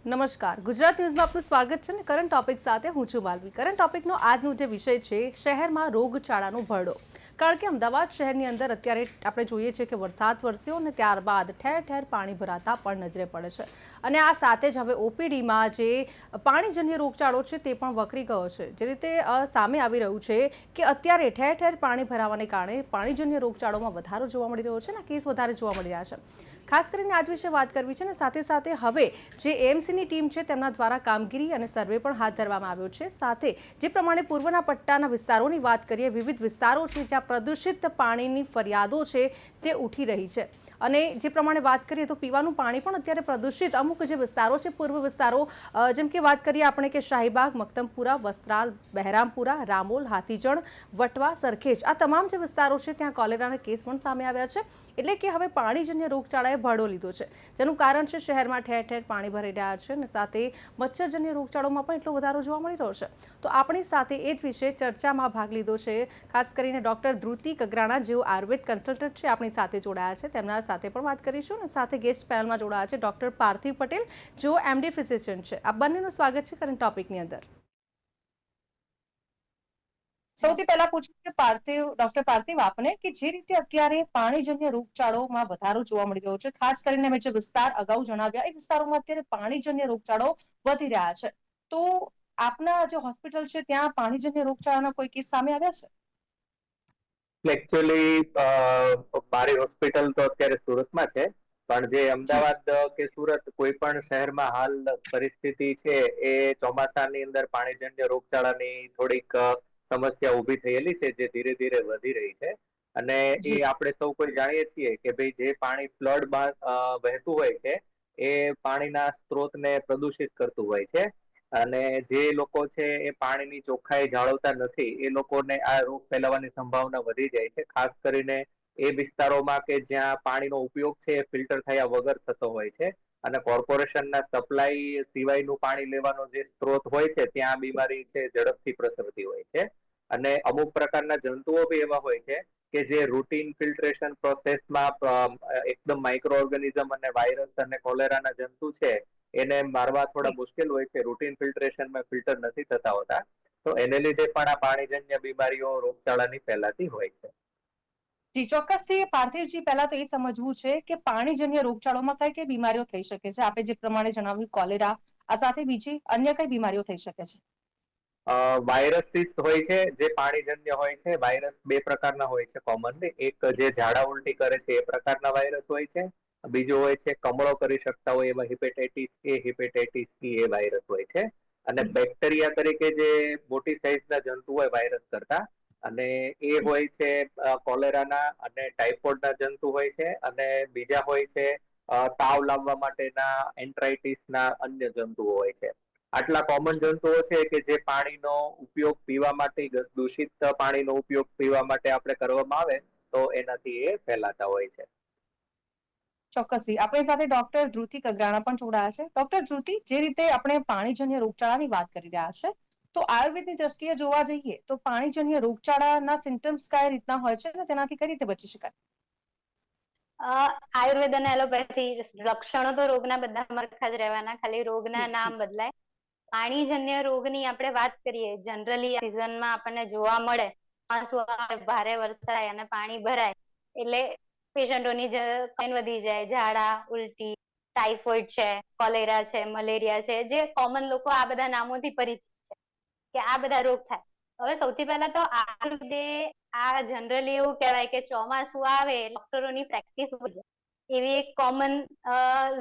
નમસ્કાર, ગુજરાત ન્યૂઝમાં આપનું સ્વાગત છે ને કરંટ ટોપિક સાથે હું છું માલવી। કરંટ ટોપિકનો આજનો જે વિષય છે શહેરમાં રોગચાળાનો ભરડો। કારણ કે અમદાવાદ શહેરની અંદર અત્યારે આપણે જોઈએ છીએ કે વરસાદ વરસ્યો અને ત્યારબાદ ઠેર ઠેર પાણી ભરાતા પણ નજરે પડે છે અને આ સાથે જ હવે ઓપીડીમાં જે પાણીજન્ય રોગચાળો છે તે પણ વકરી ગયો છે। જે રીતે સામે આવી રહ્યું છે કે અત્યારે ઠેર ઠેર પાણી ભરાવાને કારણે પાણીજન્ય રોગચાળોમાં વધારો જોવા મળી રહ્યો છે અને કેસ વધારે જોવા મળી રહ્યા છે। ખાસ કરીને આજ વિશે વાત કરવી છે અને સાથે સાથે હવે જે એએમસીની ટીમ છે તેમના દ્વારા કામગીરી અને સર્વે પણ હાથ ધરવામાં આવ્યો છે। સાથે જે પ્રમાણે પૂર્વના પટ્ટાના વિસ્તારોની વાત કરીએ, વિવિધ વિસ્તારો છે જ્યાં પ્રદૂષિત પાણીની ફરિયાદો છે તે ઉઠી રહી છે અને જે પ્રમાણે વાત કરીએ તો પીવાનું પાણી પણ અત્યારે પ્રદૂષિત અમુક જે વિસ્તારો છે, પૂર્વ વિસ્તારો, જેમ કે વાત કરીએ આપણે કે શાહીબાગ, મક્તમપુરા, વસ્ત્રાલ, બહેરામપુરા, રામોલ, હાથીજણ, વટવા, સરખેજ, આ તમામ જે વિસ્તારો છે ત્યાં કોલેરાના કેસ પણ સામે આવ્યા છે। એટલે કે હવે પાણીજન્ય રોગચાળાએ ભરડો લીધો છે, જેનું કારણ છે શહેરમાં ઠેર ઠેર પાણી ભરાઈ રહ્યા છે અને સાથે મચ્છરજન્ય રોગચાળોમાં પણ એટલો વધારો જોવા મળી રહ્યો છે। તો આપણી સાથે એ જ વિશે ચર્ચામાં ભાગ લીધો છે ખાસ કરીને ડોક્ટર ધ્રુતિ કગરાણા, જેઓ આયુર્વેદ કન્સલ્ટન્ટ છે, આપણી સાથે જોડાયા છે, તેમના સાથે પણ વાત કરીશું અને સાથે ગેસ્ટ પેનલમાં જોડાયા છે ડોક્ટર પાર્થિવ પટેલ, જેઓ એમડી ફિઝિશિયન છે। આ બંનેનું સ્વાગત છે કરંટ ટોપિકની અંદર। સૌથી પહેલા પૂછું કે ડોક્ટર પાર્થિવ, આપને કે જે રીતે અત્યારે પાણીજન્ય રોગચાળોમાં વધારો જોવા મળી રહ્યો છે, ખાસ કરીને મેં જે વિસ્તાર અગાઉ જણાવ્યા એ વિસ્તારોમાં અત્યારે પાણીજન્ય રોગચાળો વધી રહ્યા છે, તો આપના જે હોસ્પિટલ છે ત્યાં પાણીજન્ય રોગચાળાના કોઈ કેસ સામે આવ્યા છે? એકચ્યુઅલી મારી હોસ્પિટલ તો અત્યારે સુરતમાં છે, પણ જે અમદાવાદ કે સુરત કોઈ પણ શહેરમાં હાલ પરિસ્થિતિ છે એ ચોમાસાની અંદર પાણીજન્ય રોગચાળાની થોડીક સમસ્યા ઊભી થયેલી છે, જે ધીરે ધીરે વધી રહી છે। અને એ આપણે સૌ કોઈ જાણીએ છીએ કે ભાઈ જે પાણી ફ્લડમાં વહેતું હોય છે એ પાણીના સ્ત્રોતને પ્રદૂષિત કરતું હોય છે અને જે લોકો છે એ પાણીની ચોખ્ખાઈ જાળવતા નથી એ લોકોને આ રોગ ફેલાવાની સંભાવના વધી જાય છે, ખાસ કરીને એ વિસ્તારોમાં કે જ્યાં પાણીનો ઉપયોગ છે એ ફિલ્ટર થયા વગર થતો હોય છે અને કોર્પોરેશનના સપ્લાય સિવાયનું પાણી લેવાનો જે સ્ત્રોત હોય છે ત્યાં બીમારી છે ઝડપથી પ્રસરતી હોય છે। અને અમુક પ્રકારના જંતુઓ બી એવા હોય છે કે જે રૂટીન ફિલ્ટરેશન પ્રોસેસમાં એકદમ માઇક્રો ઓર્ગેનિઝમ અને વાયરસ અને કોલેરાના જંતુ છે એને મારવા થોડા મુશ્કેલ હોય છે, રૂટીન ફિલ્ટરેશનમાં ફિલ્ટર નથી થતા હોતા, તો એને લીધે પણ આ પાણીજન્ય બીમારીઓ રોગચાળાની ફેલાતી હોય છે। જી ચોક્કસથી પાર્થિવજી, પહેલા તો એ સમજવું છે કે પાણીજન્ય રોગચાળોમાં કઈ કઈ બીમારીઓ થઈ શકે છે? આપે જે પ્રમાણે જણાવ્યું કોલેરા, આ સાથે બીજી અન્ય કઈ બીમારીઓ થઈ શકે છે? વાયરસીસ હોય છે જે પાણીજન્ય હોય છે। વાયરસ બે પ્રકારના હોય છે કોમનલી, એક જે ઝાડા ઉલટી કરે છે એ પ્રકારના વાયરસ હોય છે, બીજો હોય છે કમળો કરી શકતા હોય એમાં હિપેટાઇટિસ એ, હિપેટાઇટિસ સી એ વાયરસ હોય છે। અને બેક્ટેરિયા તરીકે જે મોટી સાઇઝના જંતુ હોય વાયરસ કરતા, અને એ હોય છે કોલેરાના અને ટાઇફોઇડના જંતુ હોય છે, અને બીજા હોય છે તાવ લાવવા માટેના એન્ટ્રાઇટિસના અન્ય જંતુઓ હોય છે। આટલા કોમન જંતુઓ છે કે જે પાણીનો ઉપયોગ પીવા માટે, દૂષિત પાણીનો ઉપયોગ પીવા માટે આપણે કરવામાં આવે તો એનાથી એ ફેલાતા હોય છે। ચોક્કસથી આપણી સાથે ડોક્ટર ધ્રુતિ કગરાણા પણ જોડાયા છે। ડોક્ટર ધ્રુતિ, જે રીતે આપણે પાણીજન્ય રોગચાળાની વાત કરી રહ્યા છે, તો આયુર્વેદની દ્રષ્ટિએ જોવા જઈએ તો પાણીજન્ય રોગચાળાના સિમ્ટમ્સ કઈ રીતના હોય છે અને તેનાથી કઈ રીતે બચી શકાય? આયુર્વેદ અને એલોપેથી લક્ષણો તો રોગના બધા સરખા જ રહેવાના, ખાલી રોગના નામ બદલાય। પાણીજન્ય રોગની આપણે વાત કરીએ, જનરલી સિઝનમાં આપણને જોવા મળે, ભારે વરસાદ અને પાણી ભરાય એટલે પેશન્ટોની વધી જાય, ઝાડા ઉલટી, ટાઇફોઇડ છે, કોલેરા છે, મલેરિયા છે, જે કોમન લોકો આ બધા નામોથી પરિચિત છે કે આ બધા રોગ થાય। હવે સૌથી પહેલા તો આયુર્વેદે આ જનરલી એવું કહેવાય કે ચોમાસું આવે ડોક્ટરોની પ્રેક્ટિસ હોય છે એવી એક કોમન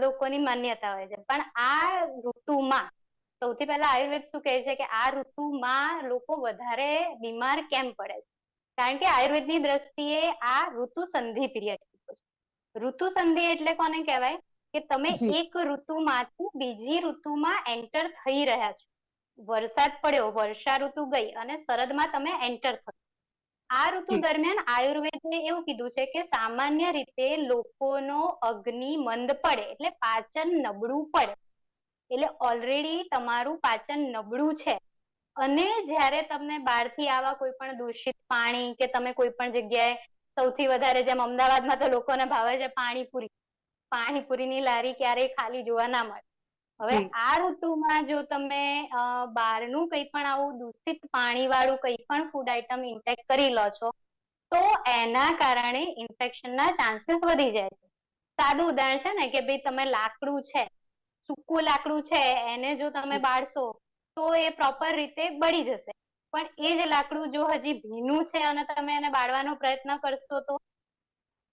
લોકોની માન્યતા હોય છે, પણ આ ઋતુમાં સૌથી પહેલા આયુર્વેદ શું કહે છે કે આ ઋતુમાં લોકો વધારે બીમાર કેમ પડે છે? કારણ કે આયુર્વેદની દ્રષ્ટિએ આ ઋતુ સંધિ પીરિયડ, ઋતુ સંધિ એટલે કોને કહેવાય કે તમે એક ઋતુમાંથી બીજી ઋતુમાં એન્ટર થઈ રહ્યા છો। વરસાદ પડ્યો, વર્ષા ઋતુ ગઈ અને શરદમાં તમે એન્ટર થયો। આ ઋતુ દરમિયાન આયુર્વેદે એવું કીધું છે કે સામાન્ય રીતે લોકોનો અગ્નિ મંદ પડે એટલે પાચન નબળું પડે, એટલે ઓલરેડી તમારું પાચન નબળું છે અને જયારે તમને બહારથી આવા કોઈ પણ દૂષિત પાણી કે તમે કોઈ પણ જગ્યાએ, સૌથી વધારે જેમ અમદાવાદમાં તો લોકોને ભાવે છે પાણીપુરી, પાણીપુરીની લારી ક્યારેય ખાલી જોવા ના મળે, હવે જી આ ઋતુમાં જો તમે બહારનું કંઈ પણ આવું દૂષિત પાણી વાળું કંઈ પણ ફૂડ આઈટમ ઇન્ટેક કરી લો છો તો એના કારણે ઇન્ફેક્શનના ચાન્સીસ વધી જાય છે. સાદું ઉદાહરણ છે ને કે ભાઈ તમે લાકડું છે, સૂકું લાકડું છે, એને જો તમે બાળશો તો એ પ્રોપર રીતે બળી જશે. પણ એ જ લાકડું જો હજી ભીનું છે અને તમે એને બાળવાનો પ્રયત્ન કરશો તો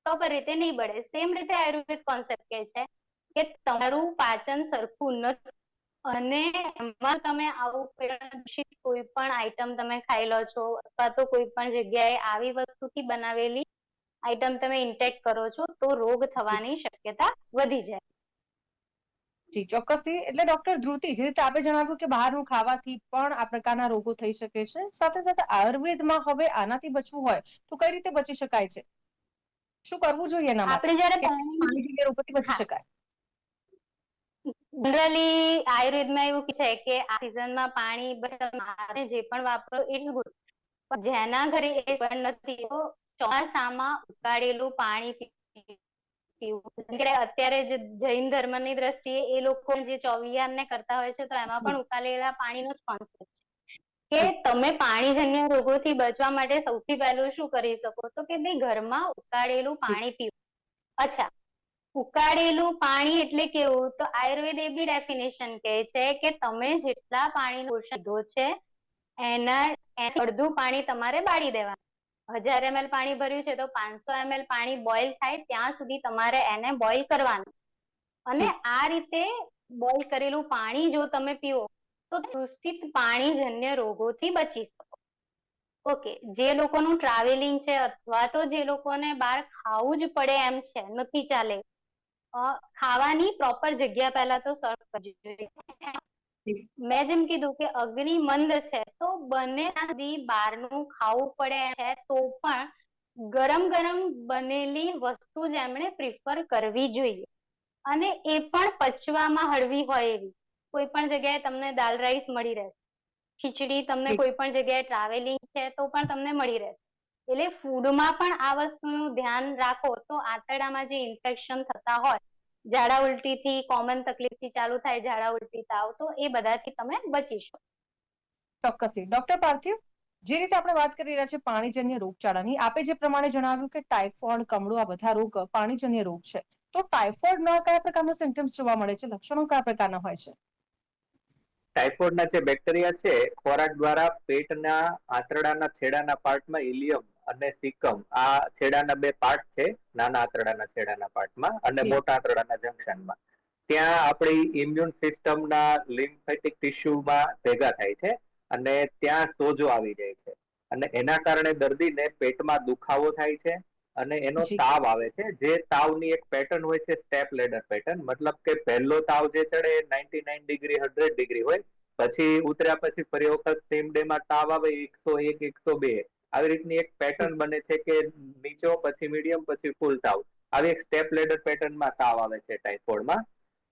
પ્રોપર રીતે નહીં બળે. સેમ રીતે આયુર્વેદ કોન્સેપ્ટ કહે છે કે તમારું પાચન સરખું નથી અને એમાં તમે આવું દૂષિત કોઈ પણ આઈટમ તમે ખાઈ લો છો અથવા તો કોઈ પણ જગ્યાએ આવી વસ્તુથી બનાવેલી આઈટમ તમે ઇન્ટેક કરો છો તો રોગ થવાની શક્યતા વધી જાય. જી ચોક્કસથી. એટલે ડોક્ટર ધ્રુતિ, જે રીતે આપે જણાવ્યું કે બહારનું ખાવાથી પણ આ પ્રકારના રોગો થઈ શકે છે, સાથે સાથે આયુર્વેદમાં હવે આનાથી બચવું હોય તો કઈ રીતે બચી શકાય છે? શું કરવું જોઈએ એના માટે આપણે જયારે કે પાણી, પાણીજન્ય રોગોથી બચી હા, શકાય? જનરલી આયુર્વેદમાં એવું છે કે આ સિઝનમાં પાણી જે પણ વાપરો ઇટ્સ ગુડ, પણ જેના ઘરે એ પણ નથી તો ચોમાસામાં ઉકાળેલું પાણી પીવું. અત્યારે જે જૈન ધર્મની દ્રષ્ટિએ એ લોકો જે ચોવિયાર ને કરતા હોય છે તો એમાં પણ ઉકાળેલા પાણીનો જ કોન્સેપ્ટ છે કે તમે પાણીજન્ય રોગોથી બચવા માટે સૌથી પહેલું શું કરી શકો તો કે ભાઈ ઘરમાં ઉકાળેલું પાણી પીવું. અચ્છા, ઉકાળેલું પાણી એટલે કેવું? તો આયુર્વેદ એ બી ડેફિનેશન કહે છે કે તમે જેટલા પાણી શોધો છે એના અડધું પાણી તમારે બાળી દેવાનું. 1000 ml પાણી ભર્યું છે તો 500 ml પાણી બોઇલ થાય ત્યાં સુધી તમારે એને બોઇલ કરવાનું. અને આ રીતે બોઇલ કરેલું પાણી જો તમે પીવો તો દૂષિત પાણીજન્ય રોગોથી બચી શકો. ઓકે, જે લોકોનું ટ્રાવેલિંગ છે અથવા તો જે લોકોને બહાર ખાવું જ પડે એમ છે, નથી ચાલે, ખાવાની પ્રોપર જગ્યા પહેલા તો સર્ચ કરવી જોઈએ. મેં જેમ કીધું કે અગ્નિ મંદ છે તો બને ત્યાં સુધી બહારનું ખાવું પડે છે તો પણ ગરમ ગરમ બનેલી વસ્તુ જ એમણે પ્રિફર કરવી જોઈએ. અને એ પણ પચવામાં હળવી હોય એવી. કોઈ પણ જગ્યાએ તમને દાલ રાઈસ મળી રહેશે, ખીચડી તમને કોઈ પણ જગ્યાએ ટ્રાવેલિંગ છે તો પણ તમને મળી રહેશે. એટલે ફૂડમાં પણ આ વસ્તુનું ધ્યાન રાખો તો આંતરડામાં જે ઇન્ફેક્શન થતા હોય, ઝાડા ઉલટી થી કોમન તકલીફથી ચાલુ થાય, ઝાડા ઉલટી તાવ, તો એ બધાથી તમે બચી શકો. ચોક્કસથી. ડોક્ટર પાર્થિવ, જે રીતે આપણે વાત કરી રહ્યા છીએ પાણીજન્ય રોગચાળાની, આપે જે પ્રમાણે જણાવ્યું કે ટાઇફોઇડ, કમળું, આ બધા રોગ પાણીજન્ય રોગ છે, તો ટાઇફોઇડના કયા પ્રકારના સિમ્ટમ્સ જોવા મળે છે? લક્ષણો કયા પ્રકારના હોય છે? ટાઇફોઇડના જે બેક્ટેરિયા છે ખોરાક દ્વારા પેટના આંતરડાના છેડાના પાર્ટમાં ઇલિયમ અને સિકમ, આ છેડાના બે પાર્ટ છે નાના આંતરડાના છેડાના પાર્ટમાં અને મોટા આંતરડાના જંકશનમાં, ત્યાં આપણી ઇમ્યુન સિસ્ટમના લિમ્ફેટિક ટિશ્યુમાં ભેગા થાય છે અને ત્યાં સોજો આવી જાય છે અને એના કારણે દર્દીને પેટમાં દુખાવો થાય છે અને એનો જી તાવ આવે છે. જે તાવની એક પેટર્ન હોય છે સ્ટેપ લેડર પેટર્ન, મતલબ કે પહેલો તાવ જે ચડે એ 99 ડિગ્રી 100 ડિગ્રી હોય, પછી ઉતર્યા પછી ફરી વખત સેમ ડે માં તાવ આવે 101 102, આવી રીતની એક પેટર્ન બને છે કે નીચો પછી મીડિયમ પછી ફૂલ તાવ, આવી એક સ્ટેપ લેડર પેટર્નમાં તાવ આવે છે ટાઇફોઇડમાં.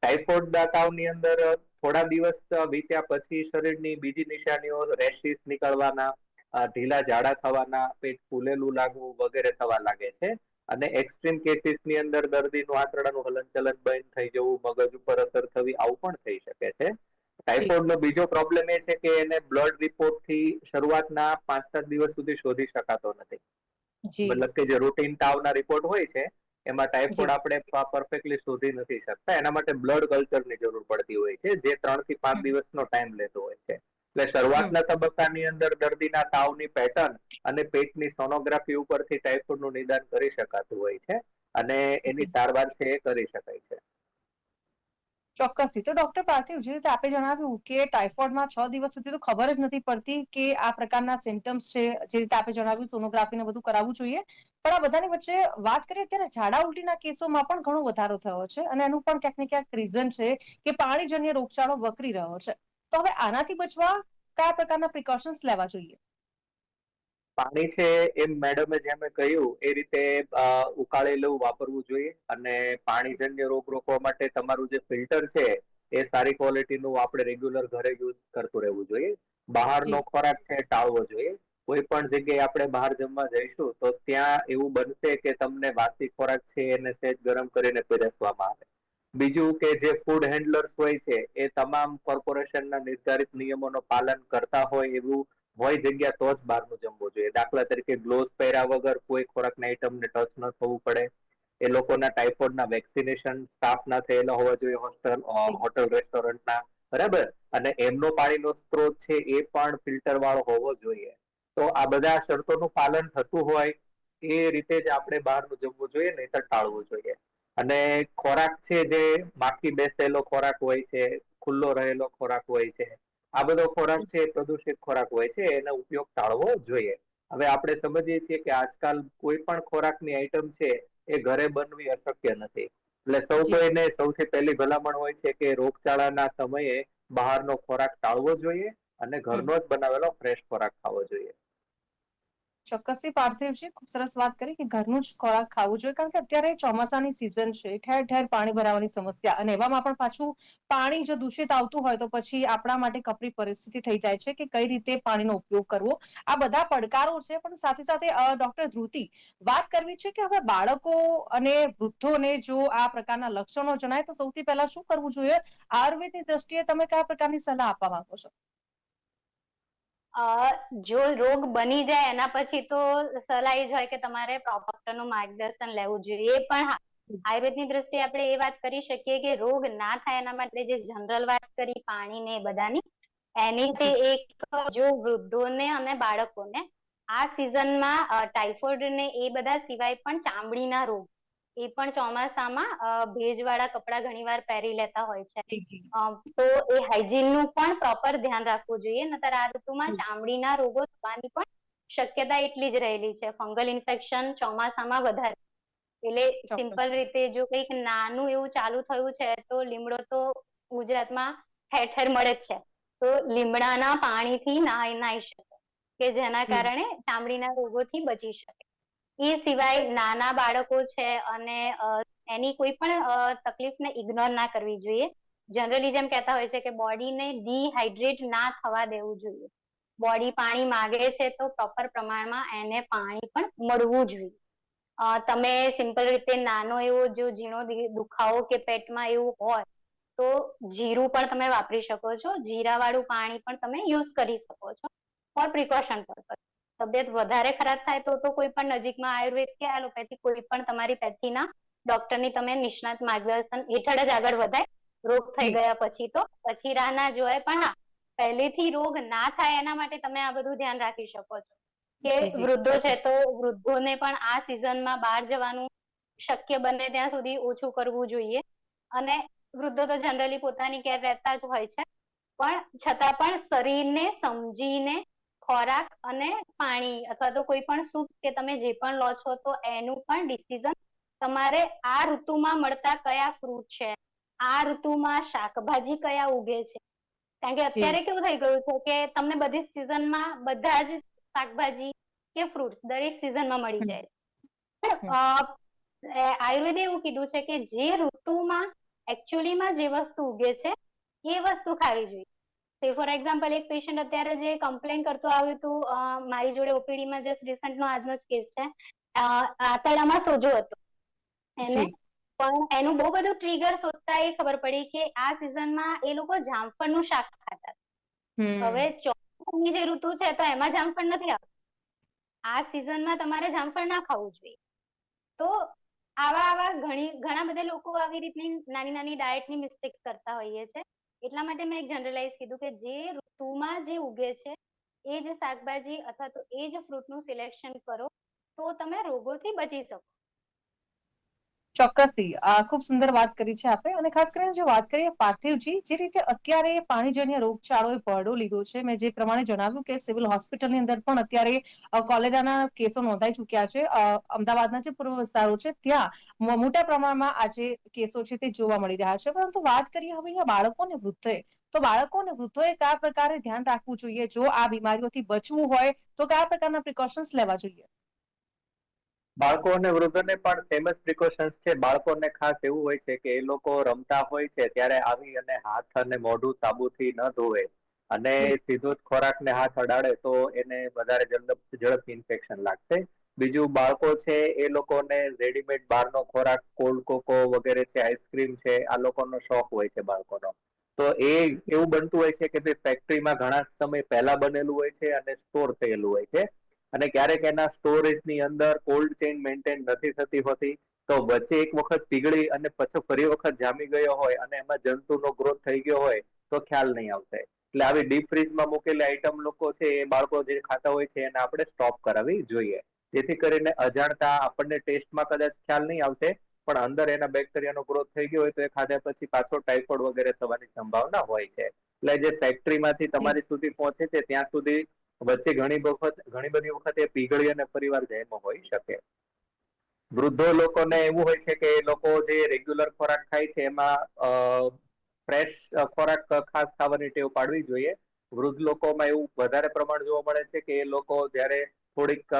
ટાઇફોઇડના તાવની અંદર થોડા દિવસ વીત્યા પછી શરીરની બીજી નિશાનીઓ, રેશિસ નીકળવાના, ઢીલા ઝાડા થવાના, પેટ ફૂલેલું લાગવું વગેરે થવા લાગે છે. અને એક્સ્ટ્રીમ કેસીસની અંદર દર્દીનું આંતરડાનું હલનચલન બંધ થઈ જવું, મગજ ઉપર અસર થવી, આવું પણ થઈ શકે છે. ટાઇફોઇડનો બીજો પ્રોબ્લેમ એ છે કે એને બ્લડ રિપોર્ટથી શરૂઆતના 5-7 દિવસ સુધી શોધી શકાતો નથી. જી મતલબ કે જે રૂટીન તાવના રિપોર્ટ હોય છે એમાં ટાઇફોઇડ જી આપણે પરફેક્ટલી શોધી નથી શકતા. એના માટે બ્લડ કલ્ચરની જરૂર પડતી હોય છે, જે 3 થી 5 દિવસનો ટાઈમ લેતો હોય છે. એટલે શરૂઆતના તબક્કાની અંદર દર્દીના તાવની પેટર્ન અને પેટની સોનોગ્રાફી ઉપરથી ટાઇફોઇડનું નિદાન કરી શકાતું હોય છે અને એની સારવાર છે એ કરી શકાય છે. ચોક્કસથી. તો ડોક્ટર પાર્થિવ, જે રીતે આપે જણાવ્યું કે ટાઇફોઇડમાં 6 દિવસ સુધી તો ખબર જ નથી પડતી કે આ પ્રકારના સિમ્ટમ્સ છે, જે રીતે આપે જણાવ્યું સોનોગ્રાફીને બધું કરાવવું જોઈએ, પણ આ બધાની વચ્ચે વાત કરીએ ત્યારે ઝાડા ઉલટીના કેસોમાં પણ ઘણો વધારો થયો છે અને એનું પણ ક્યાંક ને ક્યાંક રીઝન છે કે પાણીજન્ય રોગચાળો વકરી રહ્યો છે. તો હવે આનાથી બચવા કયા પ્રકારના પ્રિકોશન્સ લેવા જોઈએ? પાણી છે એ મેડમે જેમ કહ્યું એ રીતે ઉકાળેલું વાપરવું જોઈએ અને પાણીજન્ય રોગ રોકવા માટે તમારું જે ફિલ્ટર છે એ સારી ક્વોલિટીનું આપણે રેગ્યુલર ઘરે યુઝ કરતું રહેવું જોઈએ. બહારનો જી ખોરાક છે ટાળવો જોઈએ. કોઈ પણ જગ્યાએ આપણે બહાર જમવા જઈશું તો ત્યાં એવું બનશે કે તમને વાસી ખોરાક છે એને સહેજ ગરમ કરીને પીરસવામાં આવે. બીજું કે જે ફૂડ હેન્ડલર્સ હોય છે એ તમામ કોર્પોરેશનના નિર્ધારિત નિયમોનું પાલન કરતા હોય એવું હોય જગ્યા તો જ બહારનું જમવું જોઈએ. દાખલા તરીકે ગ્લોવ્સ પહેર્યા વગર કોઈ ખોરાકની આઈટમને ટચ ન થવું પડે. એ લોકોના ટાઇફોઇડના વેક્સિનેશન સ્ટાફ ના થયેલા હોવા જોઈએ હોટલ રેસ્ટોરન્ટના, બરાબર, અને એમનો પાણીનો સ્ત્રોત છે એ પણ ફિલ્ટર વાળો હોવો જોઈએ. તો આ બધા શરતોનું પાલન થતું હોય એ રીતે જ આપણે બહારનું જમવું જોઈએ, નહીંતર ટાળવું જોઈએ. અને ખોરાક છે જે માખી બેસેલો ખોરાક હોય છે, ખુલ્લો રહેલો ખોરાક હોય છે, આ બધો ખોરાક છે પ્રદૂષિત ખોરાક હોય છે, એનો ઉપયોગ ટાળવો જોઈએ. હવે આપણે સમજીએ છીએ કે આજકાલ કોઈ પણ ખોરાકની આઈટમ છે એ ઘરે બનવી અશક્ય નથી. એટલે સૌ જી. કોઈને સૌથી પહેલી ભલામણ હોય છે કે રોગચાળાના સમયે બહારનો ખોરાક ટાળવો જોઈએ અને ઘરનો જ બનાવેલો ફ્રેશ ખોરાક ખાવો જોઈએ. ચોક્કસથી પાર્થિવજી ખૂબ સરસ વાત કરી કે ઘરનું જ ખોરાક ખાવું જોઈએ, કારણ કે અત્યારે ચોમાસાની સિઝન છે, ઠેર ઠેર પાણી ભરાવાની સમસ્યા, અને એવામાં પણ પાછું પાણી જો દૂષિત આવતું હોય તો પછી આપણા માટે કપરી પરિસ્થિતિ થઈ જાય છે કે કઈ રીતે પાણીનો ઉપયોગ કરવો. આ બધા પડકારો છે, પણ સાથે સાથે ડોક્ટર ધ્રુતિ, વાત કરવી છે કે હવે બાળકો અને વૃદ્ધોને જો આ પ્રકારના લક્ષણો જણાય તો સૌથી પહેલા શું કરવું જોઈએ? આયુર્વેદની દ્રષ્ટિએ તમે કયા પ્રકારની સલાહ આપવા માંગો છો? જો રોગ બની જાય એના પછી તો સલાહ એ જ હોય કે તમારે ડોક્ટરનું માર્ગદર્શન લેવું જોઈએ. એ પણ હા, આયુર્વેદની દ્રષ્ટિએ આપણે એ વાત કરી શકીએ કે રોગ ના થાય એના માટે જે જનરલ વાત કરી પાણી ને બધાની, એની તે જી. એક જો વૃદ્ધોને અને બાળકોને આ સિઝનમાં ટાઇફોઇડ ને એ બધા સિવાય પણ ચામડીના રોગ, એ પણ ચોમાસામાં ભેજવાળા કપડા ઘણી વાર પહેરી લેતા હોય છે. જી, જી. તો એ હાઇજીન નું પણ પ્રોપર ધ્યાન રાખવું જોઈએ, નતર આ ઋતુમાં જી. ચામડીના રોગો થવાની પણ શક્યતા એટલી જ રહેલી છે. ફંગલ ઇન્ફેક્શન ચોમાસામાં વધારે. એટલે ચોક્કસ. સિમ્પલ રીતે જો કંઈક નાનું એવું ચાલુ થયું છે તો લીમડો તો ગુજરાતમાં ઠેર ઠેર મળે જ છે. તો લીમડાના પાણીથી નાહી શકે કે જેના જી. કારણે ચામડીના રોગોથી બચી શકે. એ સિવાય નાના બાળકો છે અને એની કોઈ પણ તકલીફને ઇગ્નોર ના કરવી જોઈએ. જનરલી જેમ કહેતા હોય છે કે બોડીને ડિહાઇડ્રેટ ના થવા દેવું જોઈએ. બોડી પાણી માંગે છે તો પ્રોપર પ્રમાણમાં એને પાણી પણ મળવું જોઈએ. તમે સિમ્પલ રીતે નાનો એવો જો ઝીણો દુખાવો કે પેટમાં એવું હોય તો જીરું પણ તમે વાપરી શકો છો. જીરા વાળું પાણી પણ તમે યુઝ કરી શકો છો ફોર પ્રિકોશન પર્પઝ. તબિયત વધારે ખરાબ થાય તો કોઈ પણ નજીકમાં આયુર્વેદ કે એલોપેથી કોઈ પણ તમારી પેથીના ડોક્ટરની તમે નિષ્ણાત માર્ગદર્શન હેઠળ જ આગળ વધાય. રોગ થઈ જી. ગયા પછી તો પછી રાહ ના જોવાય. પણ હા, પહેલેથી રોગ ના થાય એના માટે તમે આ બધું ધ્યાન રાખી શકો છો. કે જી. જી. વૃદ્ધો છે તો વૃદ્ધોને પણ આ સિઝનમાં બહાર જવાનું શક્ય બને ત્યાં સુધી ઓછું કરવું જોઈએ. અને વૃદ્ધો તો જનરલી પોતાની કેર રહેતા જ હોય છે, પણ છતાં પણ શરીરને સમજીને ખોરાક અને પાણી અથવા તો કોઈ પણ સૂપ કે તમે જે પણ લો છો તો એનું પણ ડિસિઝન તમારે આ ઋતુમાં મળતા કયા ફ્રૂટ છે, આ ઋતુમાં શાકભાજી કયા ઉગે છે. કારણ કે જી. અત્યારે કેવું થઈ ગયું છે કે તમને બધી સિઝનમાં બધા જ શાકભાજી કે ફ્રૂટ્સ દરેક સિઝનમાં મળી હમ. જાય છે. હમ. આયુર્વેદે એવું કીધું છે કે જે ઋતુમાં એકચ્યુઅલીમાં જે વસ્તુ ઉગે છે એ વસ્તુ ખાવી જોઈએ. ફોર એક્ઝામ્પલ, એક પેશન્ટ અત્યારે જે કમ્પ્લેન કરતો આવ્યું હતું મારી જોડે ઓપીડીમાં, જસ્ટ રિસન્ટનો આજનો જ કેસ છે. આંતરડામાં સોજો હતો એને, જી. પણ એનું બહુ બધું ટ્રીગર શોધતા એ ખબર પડી કે આ સિઝનમાં એ લોકો જામફળનું શાક ખાતા. હવે હમ. ચોમાસાની જે ઋતુ છે તો એમાં જામફળ નથી આવતું. આ સિઝનમાં તમારે જામફળ ના ખાવું જોઈએ. તો આવા ઘણા બધા લોકો આવી રીતની નાની નાની ડાયટની મિસ્ટેક્સ કરતા હોઈએ છે. એટલા માટે મેં એક જનરલાઈઝ કીધું કે જે ઋતુમાં જે ઉગે છે એ જ શાકભાજી અથવા તો એ જ ફ્રૂટનું સિલેક્શન કરો તો તમે રોગોથી બચી શકો. ચોક્કસથી ખૂબ સુંદર વાત કરી છે આપણે. અને ખાસ કરીને જો વાત કરીએ પાર્થિવજી, જે રીતે અત્યારે પાણીજન્ય રોગચાળો ભરડો લીધો છે, મેં જે પ્રમાણે જણાવ્યું કે સિવિલ હોસ્પિટલની અંદર પણ અત્યારે કોલેરાના કેસો નોંધાઈ ચુક્યા છે. અમદાવાદના જે પૂર્વ વિસ્તારો છે ત્યાં મોટા પ્રમાણમાં આજે કેસો છે તે જોવા મળી રહ્યા છે. પરંતુ વાત કરીએ હવે અહીંયા બાળકો અને વૃદ્ધોએ, તો બાળકો અને વૃદ્ધોએ કયા પ્રકારે ધ્યાન રાખવું જોઈએ જો આ બીમારીઓથી બચવું હોય તો કયા પ્રકારના પ્રિકોશન્સ લેવા જોઈએ? બાળકો અને વૃદ્ધોને પણ સેમ જ પ્રિકોશન્સ છે. બાળકોને ખાસ એવું હોય છે કે એ લોકો રમતા હોય છે ત્યારે આવી અને હાથ અને મોઢું સાબુથી ન ધોવે અને સીધો જ ખોરાકને હાથ અડાડે તો એને વધારે ઝડપથી ઇન્ફેક્શન લાગશે. બીજું બાળકો છે એ લોકોને રેડીમેડ બહારનો ખોરાક, કોલ્ડ કોકો વગેરે છે, આઈસ્ક્રીમ છે, આ લોકોનો શોખ હોય છે બાળકોનો. તો એ એવું બનતું હોય છે કે ભાઈ ફેક્ટરીમાં ઘણા સમય પહેલા બનેલું હોય છે અને સ્ટોર થયેલું હોય છે, અને ક્યારેક એના સ્ટોરેજની અંદર કોલ્ડ ચેઇન મેન્ટેન નથી થતી હોતી. તો વચ્ચે એક વખત પીગળી અને પછી ફરી વખત જામી ગયો હોય અને એમાં જંતુનો ગ્રોથ થઈ ગયો હોય તો ખ્યાલ નહીં આવશે. એટલે આવી ડીપ ફ્રીજમાં મૂકેલી આઈટમ લોકો છે એ બાળકો જે ખાતા હોય છે એને આપણે સ્ટોપ કરાવવી જોઈએ, જેથી કરીને અજાણતા આપણને ટેસ્ટમાં કદાચ ખ્યાલ નહીં આવશે, પણ અંદર એના બેક્ટેરિયાનો ગ્રોથ થઈ ગયો હોય તો એ ખાધા પછી પાછો ટાઇફોઇડ વગેરે થવાની સંભાવના હોય છે. એટલે જે ફેક્ટરીમાંથી તમારી સુધી પહોંચે છે ત્યાં સુધી વચ્ચે ઘણી બધી વખત એ પીગળી અને ફરીવાર જન્મ હોઈ શકે. વૃદ્ધો લોકોને એવું હોય છે કે એ લોકો જે રેગ્યુલર ખોરાક ખાય છે એમાં ફ્રેશ ખોરાક ખાસ ખાવાની ટેવ પાડવી જોઈએ. વૃદ્ધ લોકોમાં એવું વધારે પ્રમાણ જોવા મળે છે કે એ લોકો જ્યારે થોડીક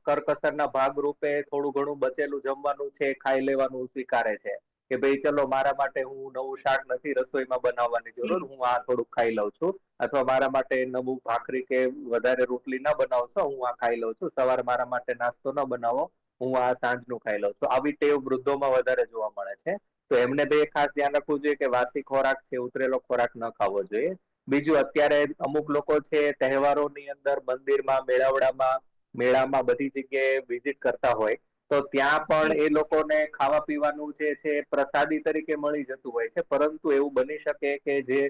કરકસરના ભાગરૂપે થોડું ઘણું બચેલું જમવાનું છે ખાઈ લેવાનું સ્વીકારે છે, કે ભાઈ ચલો મારા માટે હું નવું શાક નથી રસોઈમાં બનાવવાની જરૂર, હું આ થોડુંક ખાઈ લઉં છું, અથવા મારા માટે નવું ભાખરી કે વધારે રોટલી ન બનાવશો, હું આ ખાઈ લઉં છું, સવારે મારા માટે નાસ્તો ન બનાવો, હું આ સાંજનું ખાઈ લઉં છું. આવી ટેવ વૃદ્ધોમાં વધારે જોવા મળે છે. તો એમને બે ખાસ ધ્યાન રાખવું જોઈએ કે વાસી ખોરાક છે, ઉતરેલો ખોરાક ન ખાવો જોઈએ. બીજું, અત્યારે અમુક લોકો છે તહેવારોની અંદર મંદિરમાં, મેળામાં બધી જગ્યાએ વિઝિટ કરતા હોય, તો ત્યાં પણ એ લોકોને ખાવા પીવાનું જે છે પ્રસાદી તરીકે મળી જતું હોય છે, પરંતુ એવું બની શકે કે જે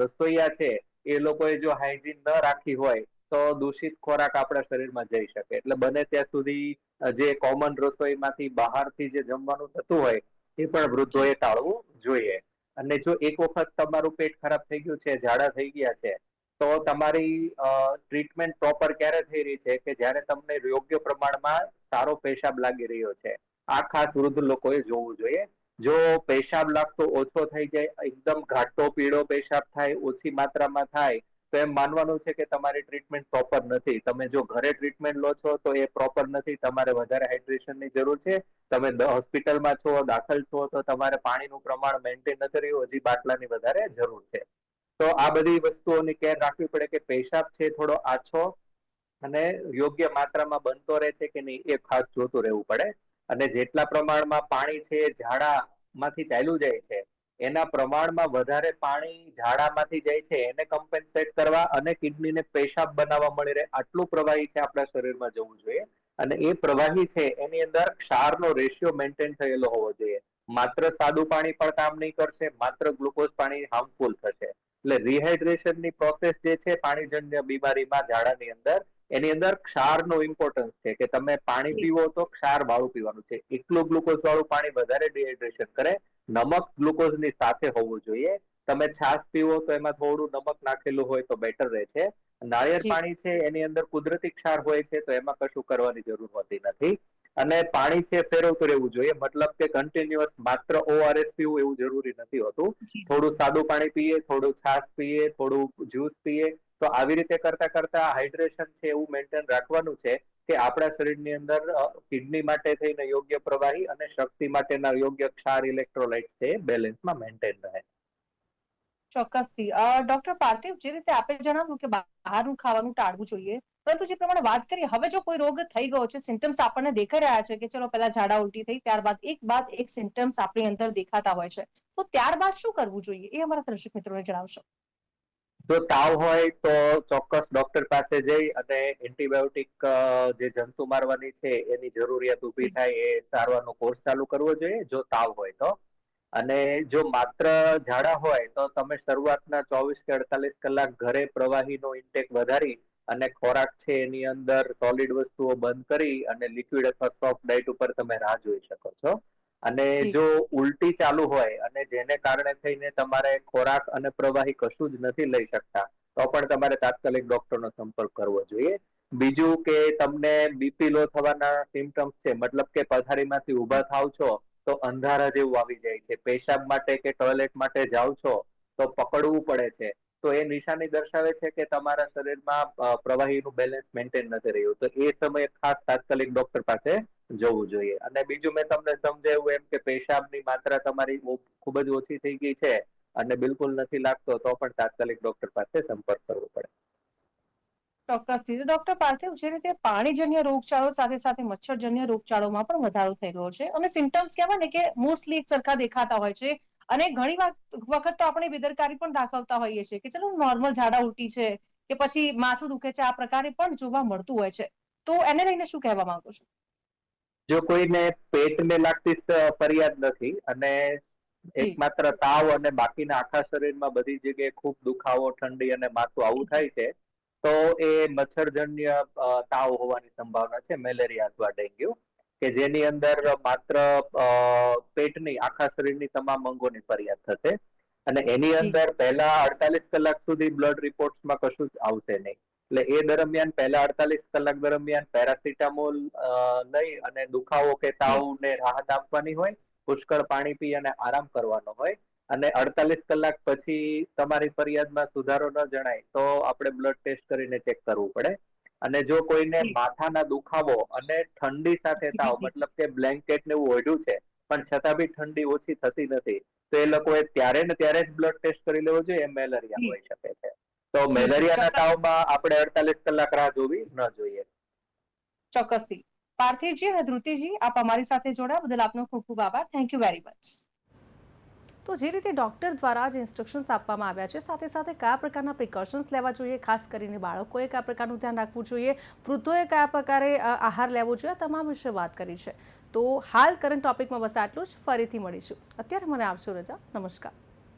રસોઈયા છે એ લોકોએ જો હાઇજીન ન રાખી હોય તો દૂષિત ખોરાક આપણા શરીરમાં જઈ શકે. એટલે બને ત્યાં સુધી જે કોમન રસોઈમાંથી બહારથી જે જમવાનું થતું હોય એ પણ વૃદ્ધોએ ટાળવું જોઈએ. અને જો એક વખત તમારું પેટ ખરાબ થઈ ગયું છે, ઝાડા થઈ ગયા છે, તો તમારી ટ્રીટમેન્ટ પ્રોપર ક્યારે થઈ રહી છે કે જ્યારે તમને યોગ્ય પ્રમાણમાં સારો પેશાબ લાગી રહ્યો છે. આ ખાસ વૃદ્ધ લોકોએ જોવું જોઈએ. જો પેશાબ લાગતો ઓછો થઈ જાય, એકદમ ઘાટો પીળો પેશાબ થાય, ઓછી માત્રામાં થાય, તો એમ માનવાનું છે કે તમારી ટ્રીટમેન્ટ પ્રોપર નથી. તમે જો ઘરે ટ્રીટમેન્ટ લો છો તો એ પ્રોપર નથી, તમારે વધારે હાઇડ્રેશનની જરૂર છે. તમે હોસ્પિટલમાં છો, દાખલ છો, તો તમારે પાણીનું પ્રમાણ મેન્ટેન નથી રહ્યું, હજી બાટલાની વધારે જરૂર છે. તો આ બધી વસ્તુઓની કેર રાખવી પડે કે પેશાબ છે થોડો આછો અને યોગ્ય માત્રામાં બનતો રહે છે કે નહીં એ ખાસ જોતું રહેવું પડે. અને જેટલા પ્રમાણમાં પાણી છે ઝાડામાંથી ચાલ્યું જાય છે એના પ્રમાણમાં વધારે પાણી ઝાડામાંથી જાય છે એને કમ્પેન્સેટ કરવા અને કિડનીને પેશાબ બનાવવા મળી રહે આટલું પ્રવાહી છે આપણા શરીરમાં જવું જોઈએ. અને એ પ્રવાહી છે એની અંદર ક્ષારનો રેશિયો મેન્ટેન થયેલો હોવો જોઈએ. માત્ર સાદું પાણી પણ કામ નહીં કરશે, માત્ર ગ્લુકોઝ પાણી હાર્મફુલ થશે. એટલે રિહાઇડ્રેશનની પ્રોસેસ જે છે પાણીજન્ય બીમારીમાં ઝાડાની અંદર, એની અંદર ક્ષારનો ઇમ્પોર્ટન્સ છે કે તમે પાણી પીવો તો ક્ષાર વાળું પીવાનું છે. એકલું ગ્લુકોઝ વાળું પાણી વધારે ડિહાઇડ્રેશન કરે. નમક ગ્લુકોઝની સાથે હોવું જોઈએ. તમે છાશ પીવો તો એમાં થોડું નમક નાખેલું હોય તો બેટર રહે છે. નાળિયેર પાણી છે એની અંદર કુદરતી ક્ષાર હોય છે તો એમાં કશું કરવાની જરૂર હોતી નથી. અને પાણી છે ફેરવતું રહેવું જોઈએ, મતલબ કે કન્ટિન્યુઅસ માત્ર ORS પીવું એવું જરૂરી નથી હોતું. થોડું સાદું પાણી પીએ, થોડું છાશ પીએ, થોડું જ્યુસ પીએ, તો આવી રીતે કરતા કરતા હાઇડ્રેશન છે એવું મેન્ટેન રાખવાનું છે કે આપણા શરીરની અંદર કિડની માટે થઈને યોગ્ય પ્રવાહી અને શક્તિ માટેના યોગ્ય ક્ષાર ઇલેક્ટ્રોલાઇટ છે બેલેન્સમાં મેન્ટેન રહે. ચોક્કસથી. ડોક્ટર પાર્થિવ, જે રીતે આપે જણાવ્યું કે બહારનું ખાવાનું ટાળવું જોઈએ, પરંતુ જે પ્રમાણે વાત કરીએ, હવે જો કોઈ રોગ થઈ ગયો છે, સિમ્ટમ્સ આપણને દેખાઈ રહ્યા છે કે ચલો પહેલા ઝાડા ઉલટી થઈ, ત્યારબાદ એક સિમ્ટમ્સ આપણી અંદર દેખાતા હોય છે, તો ત્યારબાદ શું કરવું જોઈએ એ અમારા દર્શક મિત્રોને જણાવશો. જો તાવ હોય તો ચોક્કસ ડોક્ટર પાસે જઈ અને એન્ટીબાયોટિક જે જંતુ મારવાની છે એની જરૂરિયાત ઊભી થાય એ સારવારનો કોર્સ ચાલુ કરવો જોઈએ જો તાવ હોય તો. અને જો માત્ર ઝાડા હોય તો તમે શરૂઆતના 24 કે 48 કલાક ઘરે પ્રવાહીનો ઇન્ટેક વધારી અને ખોરાક છે એની અંદર સોલિડ વસ્તુઓ બંધ કરી અને લિક્વિડ અથવા સોફ્ટ ડાયટ ઉપર તમે રાહ જોઈ શકો છો. અને જો ઉલટી ચાલુ હોય અને જેને કારણે થઈને તમારે ખોરાક અને પ્રવાહી કશું જ નથી લઈ શકતા, તો પણ તમારે તાત્કાલિક ડોક્ટરનો સંપર્ક કરવો જોઈએ. બીજું કે તમને બીપી લો થવાના સિમ્ટમ્સ છે, મતલબ કે પથારીમાંથી ઊભા થાવ છો તો અંધારા જેવું આવી જાય છે, પેશાબ માટે કે ટોયલેટ માટે જાઓ છો તો પકડવું પડે છે, તો એ નિશાની દર્શાવે છે કે તમારા શરીરમાં પ્રવાહીનું બેલેન્સ મેન્ટેન નથી રહ્યું. તો એ સમયે ખાસ તાત્કાલિક ડોક્ટર પાસે જવું જોઈએ. અને બીજું મેં તમને સમજાવ્યું એમ કે પેશાબની માત્રા તમારી ખૂબ જ ઓછી થઈ ગઈ છે અને બિલકુલ નથી લાગતો, તો પણ તાત્કાલિક ડોક્ટર પાસે સંપર્ક કરવો પડે. ચોક્કસથી. તો ડોક્ટર પાર્થિવ, જે રીતે પાણીજન્ય રોગચાળો સાથે સાથે મચ્છરજન્ય રોગચાળોમાં પણ વધારો થઈ રહ્યો છે અને સિમ્ટમ્સ કહેવાય ને કે મોસ્ટલી એક સરખા દેખાતા હોય છે અને ઘણી વખત તો આપણે બેદરકારી પણ દાખવતા હોઈએ છીએ કે ચલો નોર્મલ ઝાડા ઉલટી છે કે પછી માથું દુખે છે, આ પ્રકારે પણ જોવા મળતું હોય છે. તો એને લઈને શું કહેવા માંગો છો? જો કોઈને પેટને લગતી ફરિયાદ નથી અને જી. એકમાત્ર તાવ અને બાકીના આખા શરીરમાં બધી જગ્યાએ ખૂબ દુખાવો, ઠંડી અને માથું આવું થાય છે, તો એ મચ્છરજન્ય તાવ હોવાની સંભાવના છે, મેલેરિયા અથવા ડેન્ગ્યુ, કે જેની અંદર માત્ર પેટની આખા શરીરની તમામ અંગોની ફરિયાદ થશે અને એની જી. અંદર પહેલા 48 કલાક સુધી બ્લડ રિપોર્ટ્સમાં કશું જ આવશે નહીં. એટલે એ દરમિયાન પહેલા 48 કલાક દરમિયાન પેરાસિટામોલ લઈ અને દુખાવો કે તાવને રાહત આપવાની હોય, પુષ્કળ પાણી પી અને આરામ કરવાનો હોય અને 48 કલાક પછી તમારી ફરિયાદમાં સુધારો ન જણાય તો આપણે બ્લડ ટેસ્ટ કરીને ચેક કરવું પડે. અને જો કોઈને માથાના દુખાવો અને ઠંડી સાથે તાવ, મતલબ કે બ્લેન્કેટ ને એવું ઓઢ્યું છે પણ છતાં બી ઠંડી ઓછી થતી નથી, તો એ લોકોએ ત્યારે ને ત્યારે જ બ્લડ ટેસ્ટ કરી લેવો જોઈએ. એ મેલેરિયા હોઈ શકે છે. તો મેલેરિયાના તાવમાં આપણે 48 કલાક રાહ જોવી ન જોઈએ. ચોક્કસથી. પાર્થિવજી અને ધ્રુતિજી, આપ અમારી સાથે જોડાયા બદલ આપનો ખૂબ ખૂબ આભાર. Thank you very much. તો જે રીતે ડોક્ટર દ્વારા જે ઇન્સ્ટ્રક્શન્સ આપવામાં આવ્યા છે, સાથે સાથે કયા પ્રકારના પ્રિકોશન્સ લેવા જોઈએ, ખાસ કરીને બાળકોએ કયા પ્રકારનું ધ્યાન રાખવું જોઈએ, વૃદ્ધોએ કયા પ્રકારે આહાર લેવો જોઈએ, આ તમામ વિશે વાત કરી છે. તો હાલ કરંટ ટોપિકમાં બસ આટલું જ. ફરીથી મળીશું. અત્યારે મને આપશો રજા. નમસ્કાર.